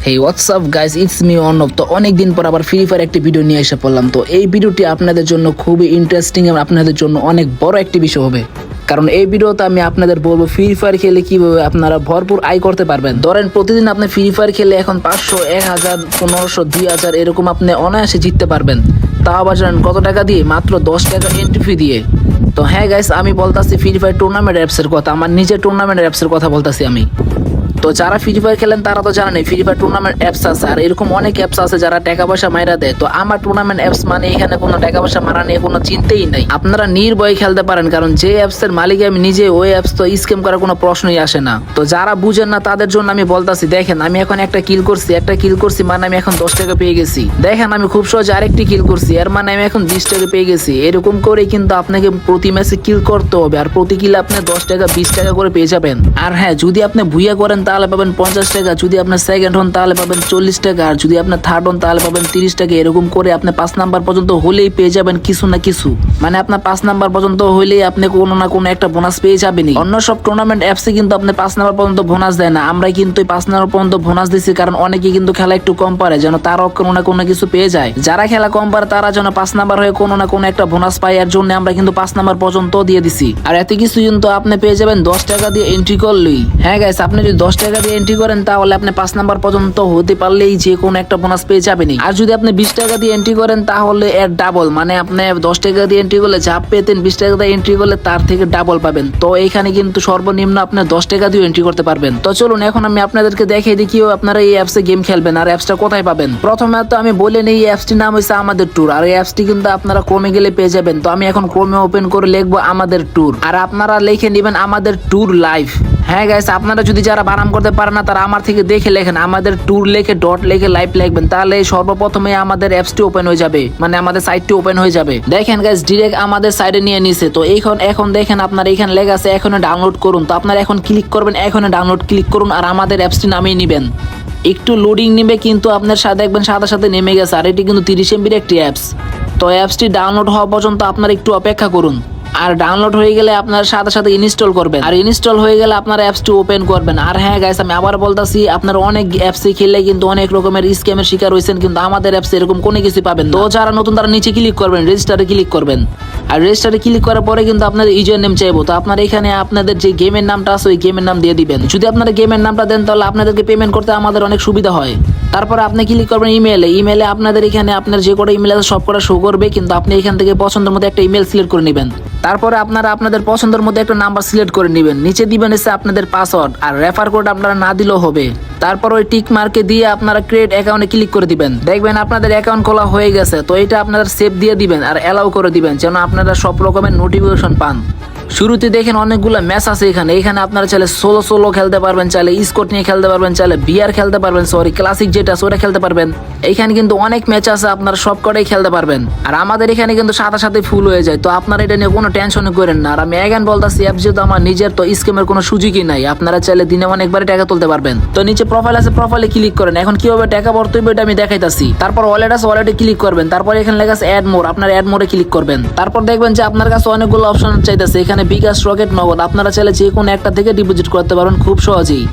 Hey WhatsApp guys, it's me Arnab. তো অনেকদিন পর আবার ফ্রি ফায়ার একটি ভিডিও নিয়ে এসে পড়লাম। তো এই ভিডিওটি আপনাদের জন্য খুবই ইন্টারেস্টিং এবং আপনাদের জন্য অনেক বড় একটি বিষয় হবে, কারণ এই ভিডিওতে আমি আপনাদের বলবো ফ্রি ফায়ার খেলে কিভাবে আপনারা ভরপুর আয় করতে পারবেন। ধরেন প্রতিদিন আপনি ফ্রি ফায়ার খেলে এখন 500, 1000, 1500, 2000 এরকম আপনি অনায়াসে জিততে পারবেন। তাও আবার জানেন কত টাকা দিয়ে? মাত্র 10 টাকা এন্ট্রি ফি দিয়ে। তো হ্যাঁ গাইস, আমি বলতাছি ফ্রি ফায়ার টুর্নামেন্ট অ্যাপসের কথা, আমার নিজের টুর্নামেন্ট অ্যাপসের কথা বলতাছি আমি। তো যারা ফ্রি ফায়ার খেলেন তারা তো জানেন ফ্রি ফায়ার টুর্নামেন্ট অ্যাপস আছে, আর এরকম অনেক অ্যাপস আছে যারা টাকা পয়সা মাইরা দেয়। তো আমার টুর্নামেন্ট অ্যাপস মানে এখানে কোনো টাকা পয়সা মারা নিয়ে কোনো চিন্তাই নাই, আপনারা নির্ভয়ে খেলতে পারেন, কারণ যে অ্যাপস এর মালিক আমি নিজে, ওই অ্যাপস তো স্ক্যাম করার কোনো প্রশ্নই আসে না। তো যারা বুঝেন না তাদের জন্য আমি বলতাছি, দেখেন আমি এখন একটা কিল করছি মানে আমি এখন 10 টাকা পেয়ে গেছি। দেখেন আমি খুব সহজে আরেকটি কিল করছি, এর মানে আমি এখন 20 টাকা পেয়ে গেছি। এরকম করে কিন্তু আপনাকে প্রতি ম্যাচে কিল করতে হবে, আর প্রতি কিলে আপনি 10 টাকা 20 টাকা করে পেয়ে যাবেন। আর হ্যাঁ, যদি আপনি ভুইয়া করেন তাহলে পাবেন 50 টাকা, যদি আপনার সেকেন্ড হন তাহলে পাবেন 40 টাকা, আর যদি আপনার থার্ড হন তাহলে পাবেন 30 টাকা। এরকম করে আপনি 5 নাম্বার পর্যন্ত হলেই পেয়ে যাবেন কিছু না কিছু, মানে আপনার 5 নাম্বার পর্যন্ত হলেই আপনি কোনো না কোনো একটা বোনাস পেয়ে যাবেন। অন্য সব টুর্নামেন্ট অ্যাপসে কিন্তু আপনি 5 নাম্বার পর্যন্ত বোনাস দেয় না, আমরা কিন্তু 5 নাম্বার পর্যন্ত বোনাস দিচ্ছি, কারণ অনেকে কিন্তু খেলা একটু কম পারে, যেন তারাও কোনো না কোনো কিছু পেয়ে যায়। যারা খেলা কম পারে তারা যেন 5 নাম্বার হয়ে কোনো না কোনো একটা বোনাস পায়, এর জন্য আমরা কিন্তু 5 নাম্বার পর্যন্ত দিয়ে দিছি। আর এত কিছু কিন্তু আপনি পেয়ে যাবেন 10 টাকা দিয়ে এন্ট্রি করলেই। হ্যাঁ গাইস, আপনি যদি 10 টাকা দিয়ে এন্ট্রি করেন তাহলে আপনি 5 নাম্বার পর্যন্ত হতে পারলেই যে কোনো একটা বোনাস পেয়ে যাবেন। আর যদি আপনি 20 টাকা দিয়ে এন্ট্রি করেন তাহলে এর ডাবল, মানে আপনি 10 টাকা দিয়ে এন্ট্রি করলে যা পেতেন 20 টাকা দিয়ে এন্ট্রি করলে তার থেকে ডাবল পাবেন। তো এইখানে কিন্তু সর্বনিম্ন আপনি 10 টাকা দিয়ে এন্ট্রি করতে পারবেন। তো চলুন এখন আমি আপনাদেরকে দেখিয়ে দিই কিভাবে আপনারা এই অ্যাপসে গেম খেলবেন আর অ্যাপসটা কোথায় পাবেন। প্রথমে তো আমি বলে নেই, এই অ্যাপসটির নাম হচ্ছে আমাদের ট্যুর, আর এই অ্যাপসটি কিন্তু আপনারা ক্রোমে গেলে পেয়ে যাবেন। তো আমি এখন ক্রোমে ওপেন করে লিখবো আমাদের ট্যুর, আর আপনারা লিখে নেবেন আমাদের ট্যুর লাইভ। হ্যাঁ গাইস, আপনারা যদি যারা বানান করতে পারেন না তারা আমার থেকে দেখে লেখেন আমাদের ট্যুর লিখে ডট লিখে লাইভ লিখবেন, তাহলে সর্বপ্রথমে আমাদের অ্যাপসটি ওপেন হয়ে যাবে, মানে আমাদের সাইটটি ওপেন হয়ে যাবে। দেখেন গাইস, ডিরেক্ট আমাদের সাইডে নিয়ে নিছে। তো এখন দেখেন আপনার এখানে লেখা আছে এখনো ডাউনলোড করুন। তো আপনারা এখন ক্লিক করবেন, এখনো ডাউনলোড ক্লিক করুন, আর আমাদের অ্যাপসটি নামিয়ে নেবেন। একটু লোডিং নেবে, কিন্তু আপনার সাথে দেখবেন সাথে নেমে গেছে, আর এটি কিন্তু 30 MB একটি অ্যাপস। তো অ্যাপসটি ডাউনলোড হওয়া পর্যন্ত আপনারা একটু অপেক্ষা করুন। আর ডাউনলোড হয়ে গেলে আপনার সাথে ইনস্টল করবেন, আর ইনস্টল হয়ে গেলে আপনার অ্যাপসটি ওপেন করবেন। আর হ্যাঁ গাইস, আমি আবার বলতাছি, আপনারা অনেক অ্যাপসে খেলে কিন্তু অনেক রকমের স্ক্যামের শিকার হয়েছেন, কিন্তু আমাদের অ্যাপসে এরকম কোনো কিছু পাবেন। তো যারা নতুন তারা নিচে ক্লিক করবেন, রেজিস্টারে ক্লিক করবেন, আর রেজিস্টারে ক্লিক করার পরে কিন্তু আপনাদের ইউজার নেম চাইবো। তো আপনার এখানে আপনাদের যে গেমের নামটা আছে ওই গেমের নাম দিয়ে দিবেন। যদি আপনারা গেমের নামটা দেন তাহলে আপনাদেরকে পেমেন্ট করতে আমাদের অনেক সুবিধা হয়। তারপরে আপনি ক্লিক করবেন ইমেলে আপনাদের এখানে আপনার যে কটা ইমেল আছে সব কটা শো করবে, কিন্তু আপনি এখান থেকে পছন্দের মধ্যে একটা ইমেল সিলেক্ট করে নেবেন। তারপরে আপনারা আপনাদের পছন্দের মধ্যে একটা নাম্বার সিলেক্ট করে নেবেন। নিচে দিবেন এসে আপনাদের পাসওয়ার্ড, আর রেফার কোড আপনারা না দিলেও হবে। তারপর ওই টিক মার্কে দিয়ে আপনারা ক্রিয়েট অ্যাকাউন্টে ক্লিক করে দিবেন। দেখবেন আপনাদের অ্যাকাউন্ট খোলা হয়ে গেছে। তো এটা আপনারা সেভ দিয়ে দিবেন আর অ্যালাউ করে দিবেন, যেন আপনারা সব রকমের নোটিফিকেশন পান। শুরুতে দেখেন অনেকগুলো ম্যাচ আছে এখানে আপনারা চাইলে সোলো খেলতে পারবেন, চাইলে স্কোর নিয়ে খেলতে পারবেন, চাইলে বিআর খেলতে পারবেন, ক্লাসিক যেটা ওটা খেলতে পারবেন। এইখানে কিন্তু অনেক ম্যাচ আছে, আপনারা সব কটাই খেলতে পারবেন। আর আমাদের এখানে কিন্তু সাথে ফুল হয়ে যায়। তো আপনারা এটা নিয়ে কোনো টেনশন করেন না। আর আমি এখান বলতেছি, অ্যাপ যেহেতু আমার নিজের, তো স্ক্যামের কোনো সুযোগই নাই। আপনারা চাইলে দিনে অনেকবারই টাকা তুলতে পারবেন। তো নিচে প্রোফাইল আছে, প্রোফাইলে ক্লিক করেন। এখন কিভাবে টাকা ভরতে হবে এটা আমি দেখাইতাছি। তারপর ওয়ালেট আছে, ওয়ালেটে ক্লিক করবেন। তারপর এখানে লেখা আছে অ্যাড মোর, আপনার অ্যাড মোরে ক্লিক করবেন। তারপর দেখবেন যে আপনার কাছে অনেকগুলো অপশন চাইতেছে, এখানে বিকাশ, রকেট, নগদ। আপনারা চাইলে যে কোনো একটা থেকে ডিপোজিট করতে পারবেন খুব সহজেই।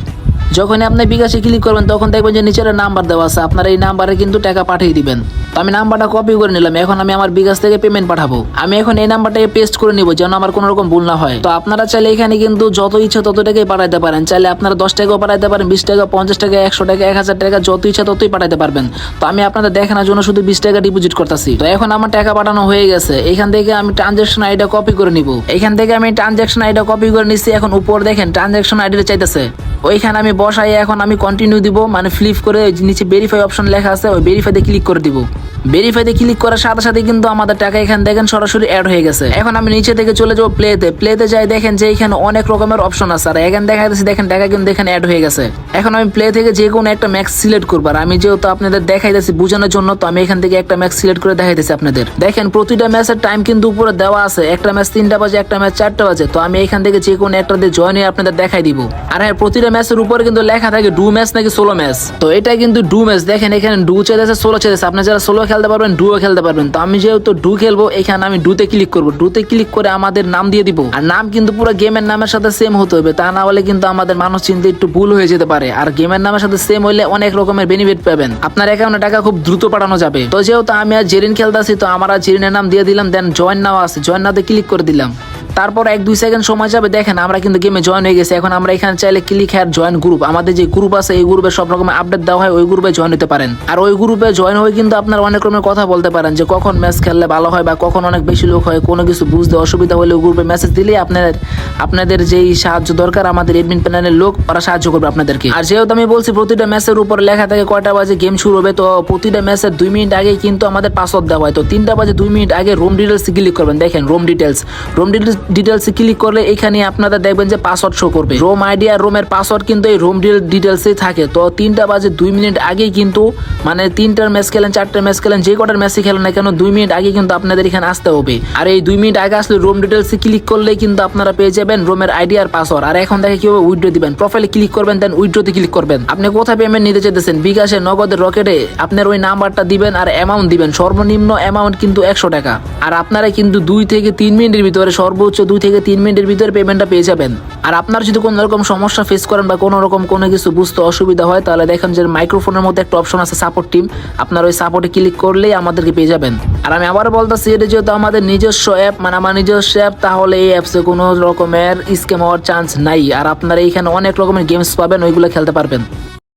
যখনই আপনি বিকাশে ক্লিক করবেন তখন দেখবেন যে নিচের নাম্বার দেওয়া আছে, আপনারা এই নাম্বারে কিন্তু টাকা পাঠিয়ে দিবেন। তো আমি নাম্বারটা কপি করে নিলাম। এখন আমি আমার বিকাশ থেকে পেমেন্ট পাঠাবো। আমি এখন এই নাম্বারটাকে পেস্ট করে নিব, যেন আমার কোনো রকম ভুল না হয়। তো আপনারা চাইলে এখানে কিন্তু যত ইচ্ছা তত টাকাই পাঠাতে পারেন। চাইলে আপনারা 10 টাকাও পাঠাতে পারেন, 20 টাকা, 50 টাকা, 100 টাকা, 1000 টাকা, যত ইচ্ছা ততই পাঠাতে পারবেন। তো আমি আপনাদের দেখানোর জন্য শুধু 20 টাকা ডিপোজিট করতেছি। তো এখন আমার টাকা পাঠানো হয়ে গেছে। এখান থেকে আমি ট্রানজাকশন আইডিটা কপি করে নিব। এখান থেকে আমি ট্রানজাকশন আইডিটা কপি করে নিচ্ছি। এখন উপর দেখেন ট্রানজাকশন আইডিটা চাইতেছে, ওইখানে আমি বসাই। এখন আমি কন্টিনিউ দিব, মানে ফ্লিপ করে নিচে ভেরিফাই অপশন লেখা আছে, ওই ভেরিফাইতে ক্লিক করে দিব। ভেরিফাইতে ক্লিক করার সাথে কিন্তু আমাদের টাকা এখানে দেখেন সরাসরি অ্যাড হয়ে গেছে। এখন আমি নিচে থেকে চলে যাবো প্লেতে যাই। দেখেন যে এখানে অনেক রকমের অপশন আছে, আর এখানে দেখা যাচ্ছে দেখেন টাকা কিন্তু এখানে অ্যাড হয়ে গেছে। এখন আমি প্লে থেকে যে কোনো একটা ম্যাক্স সিলেক্ট করবো, আর আমি যেহেতু আপনাদের দেখাইতেছি বোঝানোর জন্য, তো আমি এখান থেকে একটা ম্যাক্স সিলেক্ট করে দেখাইতেছি আপনাদের। দেখেন প্রতিটা ম্যাচের টাইম কিন্তু উপরে দেওয়া আছে, একটা ম্যাচ 3টা বাজে, একটা ম্যাচ 4টা বাজে। তো আমি এখান থেকে যে কোনো একটা দিয়ে জয়েন হয়ে আপনাদের দেখাই দিব। আর হ্যাঁ, প্রতিটা ম্যাচের উপরে কিন্তু লেখা থাকে ডু ম্যাচ নাকি সোলো ম্যাচ। তো এটা কিন্তু ডু ম্যাচ। দেখেন এখানে ডু চাইতেছে, সোলো চাইতেছে। আপনি যারা সোলো খেলতে পারবেন, ডুও খেলতে পারবেন। তো আমি যেহেতু ডু খেলবো, এখানে আমি ডুতে ক্লিক করবো। ডুতে ক্লিক করে আমাদের নাম দিয়ে দিব, আর নাম কিন্তু পুরো গেমের নামের সাথে সেম হতে হবে, তা না হলে কিন্তু আমাদের মানুষ চিনতে একটু ভুল হয়ে যেতে পারে। আর গেমের নামের সাথে সেম হইলে অনেক রকমের বেনিফিট পাবেন, আপনার অ্যাকাউন্টে টাকা খুব দ্রুত পাঠানো যাবে। তো যেহেতু আমি আর জেরিন খেলতেছি, তো আমার আর জেরিনের নাম দিয়ে দিলাম, দেন জয়েন নাও আছে, জয়েন নাওতে ক্লিক করে দিলাম। তারপর 1-2 সেকেন্ড সময় যাবে, দেখেন আমরা কিন্তু গেমে জয়েন হয়ে গেছে। এখন আমরা এখানে চাইলে ক্লিক হেয়ার জয়েন গ্রুপ, আমাদের যে গ্রুপ আছে এই গ্রুপে সব রকমের আপডেট দেওয়া হয়, ওই গ্রুপে জয়েন হতে পারেন। আর ওই গ্রুপে জয়েন হয়ে কিন্তু আপনারা অনেক রকমের কথা বলতে পারেন, যে কখন ম্যাচ খেললে ভালো হয় বা কখন অনেক বেশি লোক হয়, কোনো কিছু বুঝতে অসুবিধা হলে ওই গ্রুপে মেসেজ দিলেই আপনাদের যেই সাহায্য দরকার আমাদের এডমিন প্যানেলের লোক ওরা সাহায্য করবে আপনাদেরকে। আর যেহেতু আমি বলছি প্রতিটা ম্যাচের উপর লেখা থাকে কয়টা বাজে গেম শুরু হবে, তো প্রতিটা ম্যাচের 2 মিনিট আগে কিন্তু আমাদের পাসওয়ার্ড দেওয়া হয়। তো 3টা বাজে 2 মিনিট আগে রুম ডিটেলস ক্লিক করবেন, দেখেন রুম ডিটেলস ক্লিক করলে এখানে আপনারা দেখবেন যে পাসওয়ার্ড শো করবে। রোম আইডি আর রোমের পাসওয়ার্ড কিন্তু এই রুম ডিটেলসেই থাকে। তো 3টা বাজে 2 মিনিট আগেই কিন্তু, মানে 3টার ম্যাচ খেলেন 4টার ম্যাচ খেলেন যে কটার ম্যাচই খেলেন না কেন, 2 মিনিট আগে কিন্তু আপনাদের এখানে আসতে হবে। আর এই 2 মিনিট আগে আসলে রুম ডিটেলসে ক্লিক করলে কিন্তু আপনারা পেয়ে যাবেন রোমের আইডি আর পাসওয়ার্ড। আর এখন দেখে কিভাবে উইথড্র দিবেন, প্রোফাইলে ক্লিক করবেন, দেন উইথড্রতে ক্লিক করবেন। আপনি কোথায় পেমেন্ট নিতে চাইতেছেন, বিকাশে, নগদে, রকেটে, আপনার ওই নাম্বারটা দিবেন আর অ্যামাউন্ট দিবেন। সর্বনিম্ন অ্যামাউন্ট কিন্তু 100 টাকা। আর আপনারা কিন্তু 2 থেকে 3 মিনিটের ভিতরে, সর্বোচ্চ 2 থেকে 3 মিনিটের ভিতরে পেমেন্টটা পেয়ে যাবেন। আর আপনার যদি কোনো রকম সমস্যা ফেস করেন বা কোনো রকম কোনো কিছু বুঝতে অসুবিধা হয়, তাহলে দেখেন যে মাইক্রোফোনের মধ্যে একটা অপশন আছে সাপোর্ট টিম, আপনার ওই সাপোর্টে ক্লিক করলেই আমাদেরকে পেয়ে যাবেন। আর আমি আবার বলতেছি, এটা যেহেতু আমাদের নিজস্ব অ্যাপ, মানে আমার নিজস্ব অ্যাপ, তাহলে এই অ্যাপসে কোনো রকমের স্ক্যাম হওয়ার চান্স নাই। আর আপনারা এইখানে অনেক রকমের গেমস পাবেন, ওইগুলো খেলতে পারবেন।